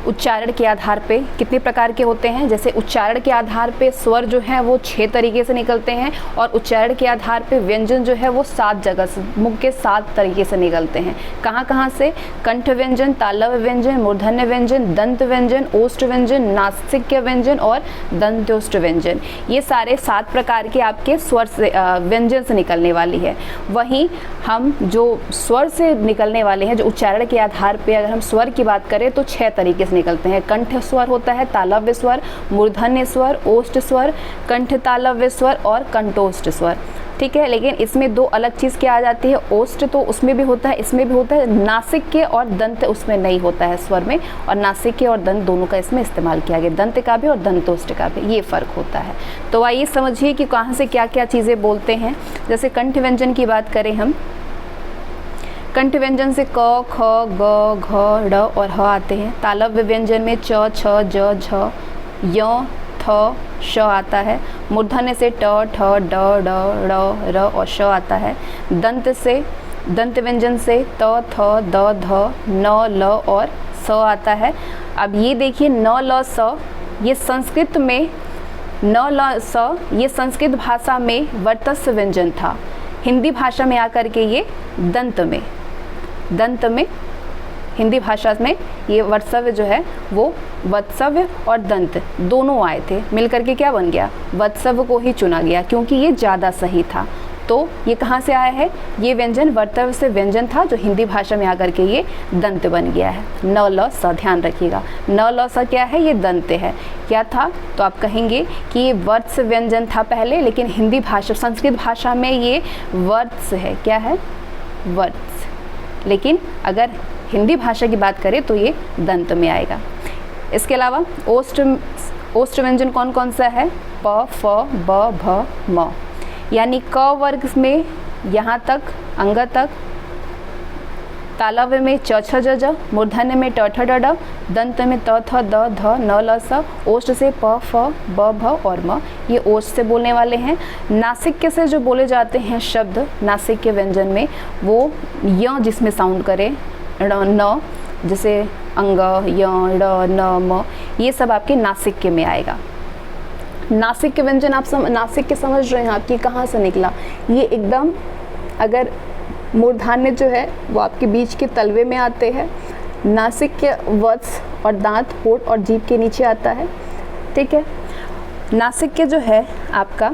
A: उच्चारण के आधार पे कितने प्रकार के होते हैं। जैसे उच्चारण के आधार पे स्वर जो है वो 6 तरीके से निकलते हैं और उच्चारण के आधार पे व्यंजन जो है वो 7 जगह से, मुख के 7 तरीके से निकलते हैं। कहाँ कहाँ से? कंठ व्यंजन, तालव्य व्यंजन, मूर्धन्य व्यंजन, दंत व्यंजन, ओष्ठ व्यंजन, नासिक्य व्यंजन और दंत्योष्ठ व्यंजन। ये सारे 7 प्रकार के आपके स्वर से व्यंजन से निकलने वाली है। वहीं हम जो स्वर से निकलने वाले हैं, जो उच्चारण के आधार पे अगर हम स्वर की बात करें तो 6 तरीके से निकलते हैं। कंठ स्वर होता है, तालव्य स्वर, मूर्धन्य स्वर, ओष्ठ स्वर, कंठ तालव्य स्वर और कंठोष्ठ स्वर, ठीक है। लेकिन इसमें 2 अलग चीज़ क्या आ जाती है। ओष्ठ तो उसमें भी होता है, इसमें भी होता है। नासिक्य और दंत उसमें नहीं होता है स्वर में, और नासिक्य और दंत दोनों का इसमें इस्तेमाल किया गया, दंत का भी और दंतोष्ठ का भी, ये फ़र्क होता है। तो आइए समझिए कि कहाँ से क्या क्या चीज़ें बोलते हैं। जैसे कंठ व्यंजन की बात करें हम, कंठ व्यंजन से क, ख, ग, घ, ड़ और ह आते हैं। तालव्य व्यंजन में च, छ, ज, झ, य, थ, श आता है। मूर्धन्य से ट, ठ, ड, ढ, ड़, र और श आता है। दंत व्यंजन से त, थ, द, ध, न, ल और स आता है। अब ये देखिए न, ल, स ये संस्कृत में न, ल, स ये संस्कृत भाषा में वर्चस्व व्यंजन था। हिंदी भाषा में आकर के ये दंत में हिंदी भाषा में ये वत्सव्य जो है वो वत्सव्य और दंत दोनों आए थे, मिलकर के क्या बन गया? वत्सव्य को ही चुना गया क्योंकि ये ज़्यादा सही था। तो ये कहाँ से आया है? ये व्यंजन वर्तव्य से व्यंजन था जो हिंदी भाषा में आकर के ये दंत बन गया है। न, ल, स ध्यान रखिएगा, न, ल, स क्या है? ये दंत है। क्या था? तो आप कहेंगे कि ये वर्त्स व्यंजन था पहले, लेकिन हिंदी भाषा संस्कृत भाषा में ये वर्त्स है। क्या है? वर्त्स। लेकिन अगर हिंदी भाषा की बात करें तो ये दंत में आएगा। इसके अलावा ओष्ठ व्यंजन कौन कौन सा है? प, फ, ब, भ, म। यानी क वर्ग में यहाँ तक, अंग तक, तालव्य में च छ ज ज, मूर्धन्य में ट ठ ड ढ, दंत में त थ द ध न ल स, ओष्ठ से प फ ब भ और म, ये ओष्ठ से बोलने वाले हैं। नासिक से जो बोले जाते हैं शब्द नासिक के व्यंजन में, वो य जिसमें साउंड करे, न, जैसे अंग, य, ड़, न, म, ये सब आपके नासिक के में आएगा। नासिक के व्यंजन आप नासिक के समझ रहे हैं आपकी कहाँ से निकला, ये एकदम, अगर मूर्धान्य जो है वो आपके बीच के तलवे में आते हैं, नासिक के वत्स और दांत, होंठ और जीभ के नीचे आता है, ठीक है। नासिक के जो है आपका,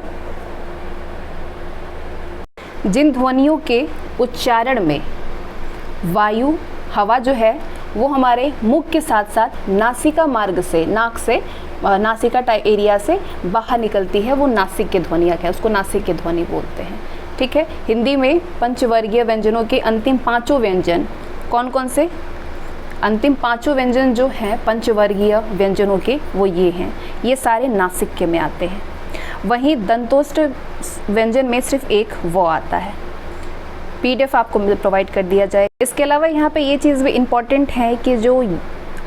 A: जिन ध्वनियों के उच्चारण में वायु, हवा जो है वो हमारे मुख के साथ साथ नासिका मार्ग से, नाक से, नासिका एरिया से बाहर निकलती है, वो नासिक के ध्वनियाँ है, उसको नासिक के ध्वनि बोलते हैं, ठीक है। हिंदी में पंचवर्गीय व्यंजनों के अंतिम पांचों व्यंजन कौन कौन से, अंतिम पांचों व्यंजन जो हैं पंचवर्गीय व्यंजनों के, वो ये हैं, ये सारे नासिक के में आते हैं। वहीं दंतोष्ठ व्यंजन में सिर्फ एक वो आता है। PDF आपको प्रोवाइड कर दिया जाए। इसके अलावा यहाँ पे ये चीज़ भी इम्पॉर्टेंट है कि जो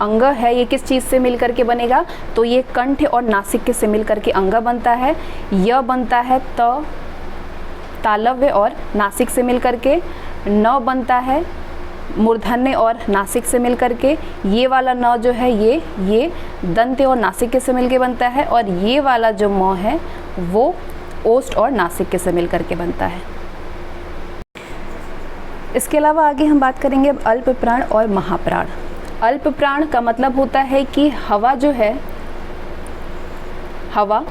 A: अंग है ये किस चीज़ से मिल करके बनेगा, तो ये कंठ और नासिक से मिल करके अंग बनता है। य बनता है तालव्य और नासिक से मिल करके, न बनता है मूर्धन्य और नासिक से मिल करके, ये वाला न जो है ये दंत और नासिक से मिल के बनता है, और ये वाला जो म है वो ओष्ठ और नासिक से मिल करके बनता है। इसके अलावा आगे हम बात करेंगे अब अल्प प्राण और महाप्राण। अल्प प्राण का मतलब होता है कि हवा जो है, हवा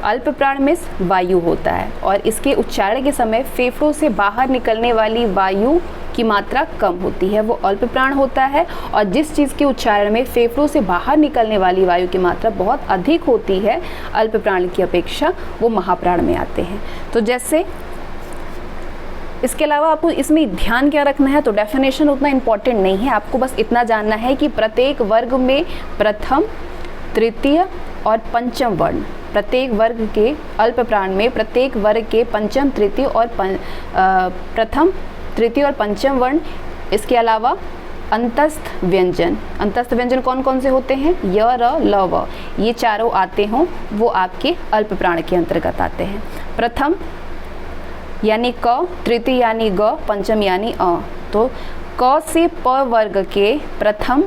A: अल्प प्राण में वायु होता है, और इसके उच्चारण के समय फेफड़ों से बाहर निकलने वाली वायु की मात्रा कम होती है, वो अल्प प्राण होता है। और जिस चीज़ के उच्चारण में फेफड़ों से बाहर निकलने वाली वायु की मात्रा बहुत अधिक होती है अल्प प्राण की अपेक्षा, वो महाप्राण में आते हैं। तो जैसे इसके अलावा आपको इसमें ध्यान क्या रखना है, तो डेफिनेशन उतना इम्पॉर्टेंट नहीं है, आपको बस इतना जानना है कि प्रत्येक वर्ग में प्रथम, तृतीय और पंचम वर्ण, प्रत्येक वर्ग के अल्प प्राण में प्रत्येक वर्ग के पंचम, तृतीय और प्रथम, तृतीय और पंचम वर्ण। इसके अलावा अंतस्थ व्यंजन, अंतस्थ व्यंजन कौन कौन से होते हैं, य, र, ल, व, ये चारों आते हों वो आपके अल्प प्राण के अंतर्गत आते हैं। प्रथम यानी क, तृतीय यानी ग, पंचम यानी अ। तो क से प वर्ग के प्रथम,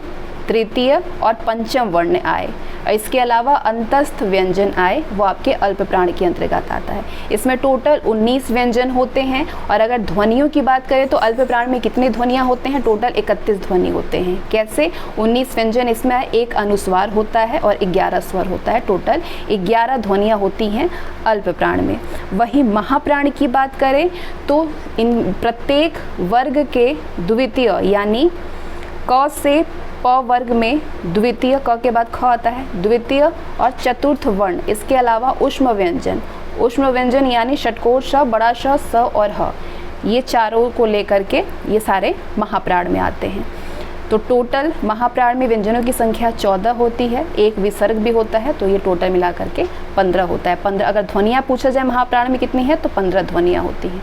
A: तृतीय और पंचम वर्ण आए। इसके अलावा अंतस्थ व्यंजन आए, वो आपके अल्प प्राण के अंतर्गत आता है। इसमें टोटल 19 व्यंजन होते हैं, और अगर ध्वनियों की बात करें तो अल्प प्राण में कितने ध्वनियाँ होते हैं, टोटल 31 ध्वनि होते हैं। कैसे, 19 व्यंजन इसमें एक अनुस्वार होता है और 11 स्वर होता है, टोटल 11 ध्वनियाँ होती हैं अल्प प्राण में। वहीं महाप्राण की बात करें तो इन प्रत्येक वर्ग के द्वितीय यानी क से प वर्ग में द्वितीय, क के बाद ख आता है, द्वितीय और चतुर्थ वर्ण। इसके अलावा ऊष्म व्यंजन, ऊष्म व्यंजन यानी षटकोर श, बड़ा श, स और ह, ये चारों को लेकर के ये सारे महाप्राण में आते हैं। तो टोटल महाप्राण में व्यंजनों की संख्या 14 होती है, एक विसर्ग भी होता है, तो ये टोटल मिला करके 15 होता है। 15 अगर ध्वनियाँ पूछा जाए महाप्राण में कितनी है, तो 15 ध्वनियाँ होती हैं।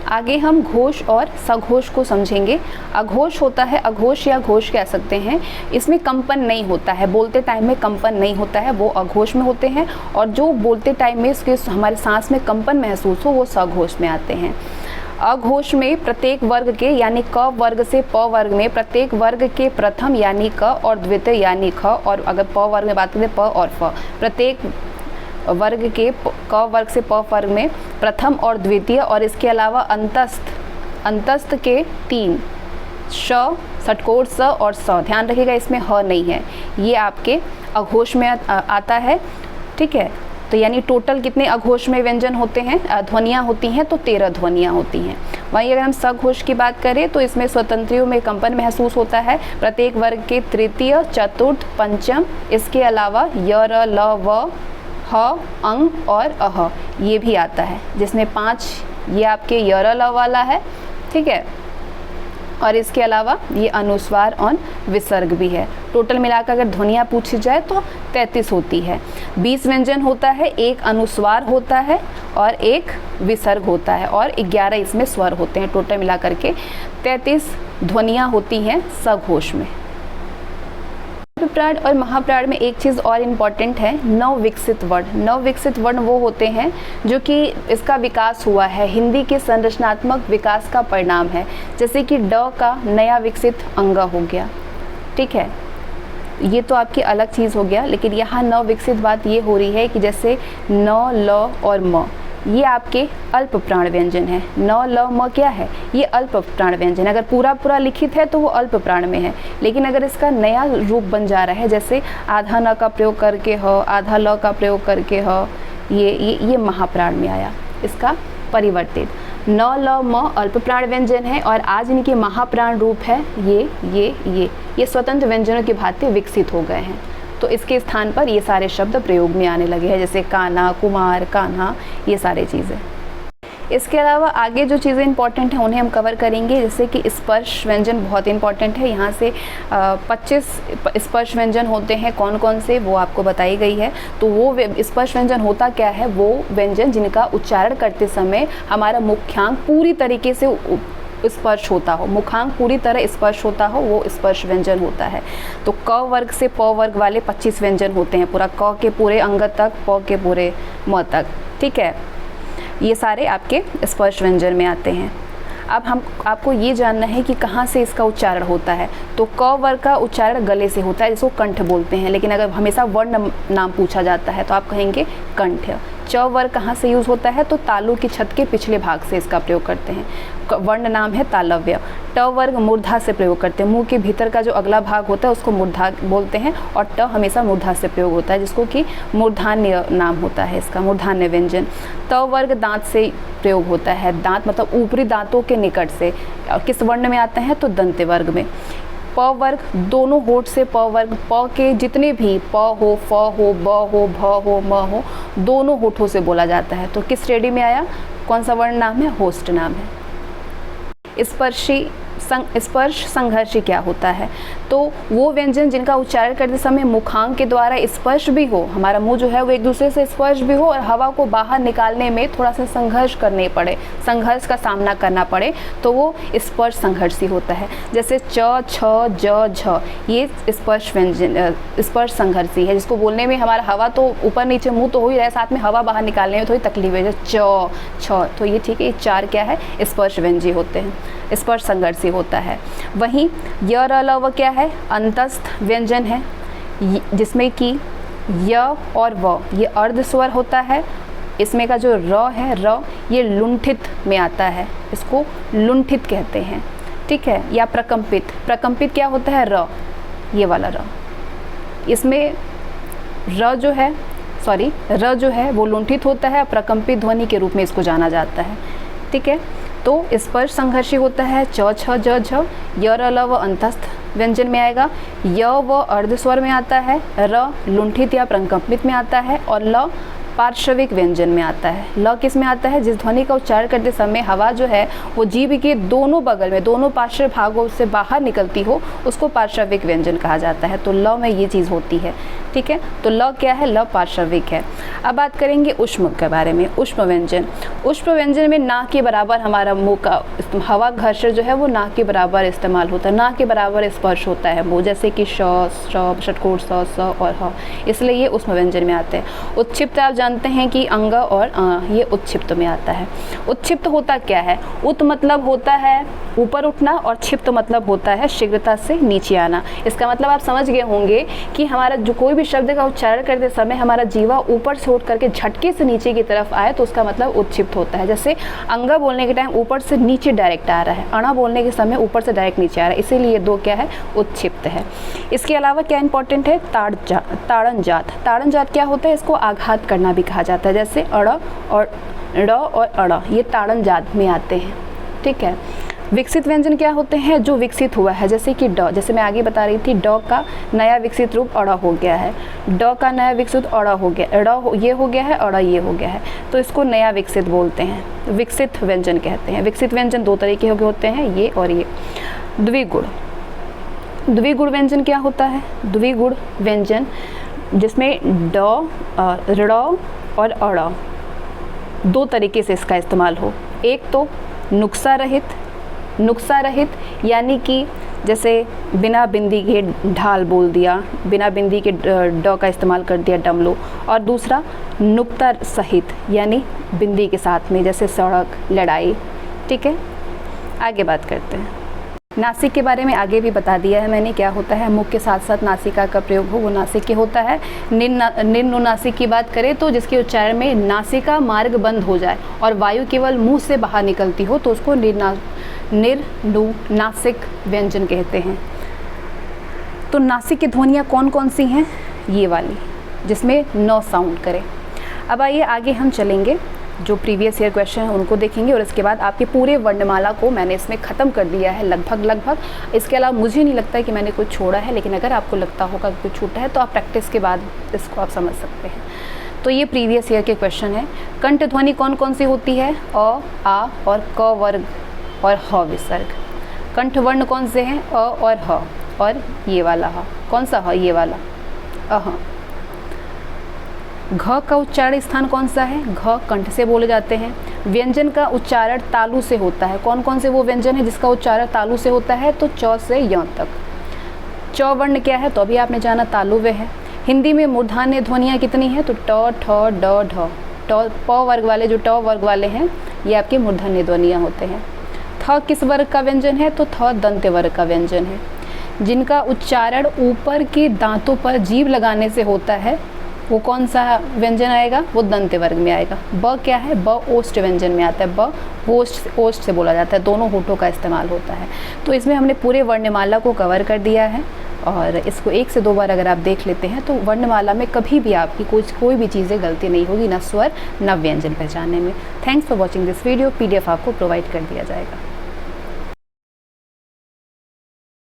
A: आगे हम घोष और सघोष को समझेंगे। अघोष होता है, अघोष या घोष कह सकते हैं, इसमें कंपन नहीं होता है, बोलते टाइम में कंपन नहीं होता है, वो अघोष में होते हैं। और जो बोलते टाइम में इसके हमारे सांस में कंपन महसूस हो, वो सघोष में आते हैं। अघोष में प्रत्येक वर्ग के यानी क वर्ग से प वर्ग में प्रत्येक वर्ग के प्रथम यानी क और द्वितीय यानी ख, और अगर प वर्ग में बात करें प और फ, प्रत्येक वर्ग के क वर्ग से प वर्ग में प्रथम और द्वितीय। और इसके अलावा अंतस्थ के 3 श, षटकोर स और स, ध्यान रखिएगा इसमें ह नहीं है, ये आपके अघोष में आता है, ठीक है। तो यानी टोटल कितने अघोष में व्यंजन होते हैं, ध्वनियाँ होती हैं, तो 13 ध्वनियाँ होती हैं। वहीं अगर हम सघोष की बात करें तो इसमें स्वतंत्रियों में कंपन महसूस होता है, प्रत्येक वर्ग के तृतीय, चतुर्थ, पंचम। इसके अलावा य, र, ल, व, ह, अंग और अह ये भी आता है, जिसमें 5 ये आपके य, र, ल वाला है, ठीक है। और इसके अलावा ये अनुस्वार और विसर्ग भी है। टोटल मिलाकर अगर ध्वनियाँ पूछी जाए तो 33 होती है। 20 व्यंजन होता है, एक अनुस्वार होता है और एक विसर्ग होता है और 11 इसमें स्वर होते हैं। टोटल मिलाकर के 33 ध्वनियाँ होती हैं सघोष में। प्राण और महाप्राण में एक चीज़ और इम्पॉर्टेंट है, नवविकसित वर्ण। नवविकसित वर्ण वो होते हैं जो कि इसका विकास हुआ है, हिंदी के संरचनात्मक विकास का परिणाम है। जैसे कि ड का नया विकसित अंग हो गया, ठीक है, ये तो आपकी अलग चीज़ हो गया। लेकिन यहाँ नवविकसित बात ये हो रही है कि जैसे न, ल और म, ये आपके अल्प प्राण व्यंजन है। न, ल, म क्या है, ये अल्प प्राण व्यंजन। अगर पूरा पूरा लिखित है तो वो अल्प प्राण में है, लेकिन अगर इसका नया रूप बन जा रहा है, जैसे आधा न का प्रयोग करके ह, आधा ल का प्रयोग करके ह, ये महाप्राण में आया, इसका परिवर्तित। न, ल, म अल्प प्राण व्यंजन है और आज इनके महाप्राण रूप है ये स्वतंत्र व्यंजनों की भांति विकसित हो गए हैं। तो इसके स्थान पर ये सारे शब्द प्रयोग में आने लगे हैं, जैसे कान्हा, कुमार, कान्हा, ये सारे चीज़ें। इसके अलावा आगे जो चीज़ें इंपॉर्टेंट हैं उन्हें हम कवर करेंगे, जैसे कि स्पर्श व्यंजन बहुत इंपॉर्टेंट है। यहाँ से 25 स्पर्श व्यंजन होते हैं, कौन कौन से वो आपको बताई गई है। तो वो स्पर्श व्यंजन होता क्या है, वो व्यंजन जिनका उच्चारण करते समय हमारा मुख्यांक पूरी तरीके से स्पर्श होता हो, मुखांक पूरी तरह स्पर्श होता हो, वो स्पर्श व्यंजन होता है। तो क वर्ग से प वर्ग वाले 25 व्यंजन होते हैं, पूरा क के पूरे अंग तक, प के पूरे म तक, ठीक है। ये सारे आपके स्पर्श व्यंजन में आते हैं। अब आपको ये जानना है कि कहाँ से इसका उच्चारण होता है। तो क वर्ग का उच्चारण गले से होता है, जिसको कंठ बोलते हैं। लेकिन अगर हमेशा वर्ण नाम पूछा जाता है तो आप कहेंगे कंठ। च वर्ग कहाँ से यूज़ होता है, तो तालु की छत के पिछले भाग से इसका प्रयोग करते हैं, वर्ण नाम है तालव्य। ट वर्ग मूर्धा से प्रयोग करते हैं, मुंह के भीतर का जो अगला भाग होता है उसको मूर्धा बोलते हैं और ट हमेशा मूर्धा से प्रयोग होता है, जिसको कि मूर्धान्य नाम होता है इसका, मूर्धान्य व्यंजन। त वर्ग दांत से प्रयोग होता है, दांत मतलब ऊपरी दांतों के निकट से। और किस वर्ण में आता है, तो दंत्य वर्ग में। प वर्ग दोनों होठ से, प वर्ग प के जितने भी प हो, फ हो, ब हो, भ हो, म हो, दोनों होठों से बोला जाता है। तो किस श्रेणी में आया, कौन सा वर्ण नाम है, होस्ट नाम है। स्पर्श संघर्षी क्या होता है, तो वो व्यंजन जिनका उच्चारण करते समय मुखांक के द्वारा स्पर्श भी हो, हमारा मुंह जो है वो एक दूसरे से स्पर्श भी हो और हवा को बाहर निकालने में थोड़ा सा संघर्ष करने पड़े, संघर्ष का सामना करना पड़े, तो वो स्पर्श संघर्षी होता है। जैसे च, छ, ज, झ, ये स्पर्श व्यंजन स्पर्श संघर्षी है, जिसको बोलने में हमारा हवा तो ऊपर नीचे मुंह तो हो ही रहा है, साथ में हवा बाहर निकालने में थोड़ी तकलीफ है। जैसे च, छ, तो ये ठीक है, ये चार क्या है, स्पर्श व्यंजी होते हैं, स्पर्श संघर्षी होता है। वहीं य, र, ल, व क्या है, अंतस्थ व्यंजन है, जिसमें कि य और व ये अर्ध स्वर होता है। इसमें का जो र है, र ये लुंठित में आता है, इसको लुंठित कहते हैं, ठीक है, या प्रकंपित। प्रकंपित क्या होता है, र, ये वाला र। इसमें र जो है वो लुंठित होता है, प्रकंपित ध्वनि के रूप में इसको जाना जाता है, ठीक है। तो स्पर्श संघर्षी होता है च, छ, ज, झ। य, र, ल, व अंतस्थ व्यंजन में आएगा। य व अर्ध स्वर में आता है, र लुंठित या प्रकंपित में आता है और ल पार्श्विक व्यंजन में आता है। ल किस में आता है, जिस ध्वनि का उच्चारण करते समय हवा जो है वो जीभ के दोनों बगल में, दोनों पार्श्व भागों से बाहर निकलती हो, उसको पार्श्विक व्यंजन कहा जाता है। तो ल में ये चीज़ होती है, ठीक है। तो ल क्या है, ल पार्श्विक है। अब बात करेंगे उष्म के बारे में। उष्म व्यंजन, उष्म व्यंजन में ना के बराबर हमारा मुंह का हवा घर्षण जो है वो ना के बराबर इस्तेमाल होता है, ना के बराबर स्पर्श होता है वो, जैसे कि श, षटकोण स और ह, इसलिए ये उष्म व्यंजन में आते हैं। उत्क्षिप्त आप जानते हैं कि अंग और ये उत्क्षिप्त में आता है। उत्क्षिप्त होता क्या है, उत मतलब होता है ऊपर उठना और क्षिप्त मतलब होता है शीघ्रता से नीचे आना। इसका मतलब आप समझ गए होंगे कि हमारा जो कोई भी शब्द का उच्चारण करते समय हमारा जीवा ऊपर से उठ करके झटके से नीचे की तरफ आए तो उसका मतलब उत्क्षिप्त होता है। जैसे अंगा बोलने के टाइम ऊपर से नीचे डायरेक्ट आ रहा है, अणा बोलने के समय ऊपर से डायरेक्ट नीचे आ रहा है, इसीलिए दो क्या है, उत्क्षिप्त है। इसके अलावा क्या इंपॉर्टेंट है, ताड़न जात। ताड़न जात क्या होता है, इसको आघात करना भी कहा जाता है। जैसे अड़ और ड़ और अड़ ये ताड़न जात में आते हैं, ठीक है। विकसित व्यंजन क्या होते हैं, जो विकसित हुआ है, जैसे कि ड, जैसे मैं आगे बता रही थी, ड का नया विकसित रूप अड़ा हो गया है, ड का नया विकसित अड़ा हो गया, ये हो गया है, अड़ा ये हो गया है, तो इसको नया विकसित बोलते हैं, विकसित व्यंजन कहते हैं। विकसित व्यंजन दो तरीके के होते हैं, ये और ये। द्विगुण। द्विगुण व्यंजन क्या होता है? द्विगुण व्यंजन जिसमें ड, ऋ और अड़ दो तरीके से इसका इस्तेमाल हो। एक तो नुक्सा रहित, नुक्सा रहित यानी कि जैसे बिना बिंदी के ढाल बोल दिया, बिना बिंदी के ड का इस्तेमाल कर दिया डमलो। और दूसरा नुक्ता सहित यानी बिंदी के साथ में, जैसे सड़क, लड़ाई। ठीक है, आगे बात करते हैं। नासिक के बारे में आगे भी बता दिया है मैंने, क्या होता है। मुख के साथ साथ नासिका का प्रयोग हो वो नासिक के होता है। निर्नुनासिक की बात करें तो जिसके उच्चारण में नासिका मार्ग बंद हो जाए और वायु केवल मुंह से बाहर निकलती हो तो उसको निर्नुनासिक व्यंजन कहते हैं। तो नासिक की ध्वनियाँ कौन कौन सी हैं? ये वाली जिसमें न साउंड करें। अब आइए आगे हम चलेंगे, जो प्रीवियस ईयर क्वेश्चन है उनको देखेंगे और इसके बाद आपके पूरे वर्णमाला को मैंने इसमें ख़त्म कर दिया है लगभग। इसके अलावा मुझे नहीं लगता है कि मैंने कुछ छोड़ा है, लेकिन अगर आपको लगता होगा कि कुछ छूटा है तो आप प्रैक्टिस के बाद इसको आप समझ सकते हैं। तो ये प्रीवियस ईयर के क्वेश्चन है। कंठ ध्वनि कौन कौन सी होती है? अ, आ और क वर्ग और ह विसर्ग। कंठ वर्ण कौन से हैं? अ और ह और ये वाला ह। कौन सा ह? ये वाला अह। घ का उच्चारण स्थान कौन सा है? घ कंठ से बोले जाते हैं। व्यंजन का उच्चारण तालु से होता है। कौन कौन से वो व्यंजन है जिसका उच्चारण तालु से होता है? तो च से य तक। च वर्ण क्या है? तो अभी आपने जाना तालु व है। हिंदी में मूर्धन्य ध्वनियाँ कितनी हैं? तो ट, ठ, ड, ढ। प वर्ग वाले, जो ट वर्ग वाले हैं ये आपके मूर्धन्य ध्वनियाँ होते हैं। थ किस वर्ग का व्यंजन है? तो थ दंत्य वर्ग का व्यंजन है। जिनका उच्चारण ऊपर के दांतों पर जीभ लगाने से होता है वो कौन सा व्यंजन आएगा? वो दंत्य वर्ग में आएगा। ब क्या है? ब ओष्ठ व्यंजन में आता है। ब ओष्ठ से बोला जाता है, दोनों होठों का इस्तेमाल होता है। तो इसमें हमने पूरे वर्णमाला को कवर कर दिया है और इसको 1 से 2 बार अगर आप देख लेते हैं तो वर्णमाला में कभी भी आपकी कोई भी चीज़ें गलती नहीं होगी, ना स्वर ना व्यंजन पहचानने में। Thanks for watching this video. PDF आपको प्रोवाइड कर दिया जाएगा।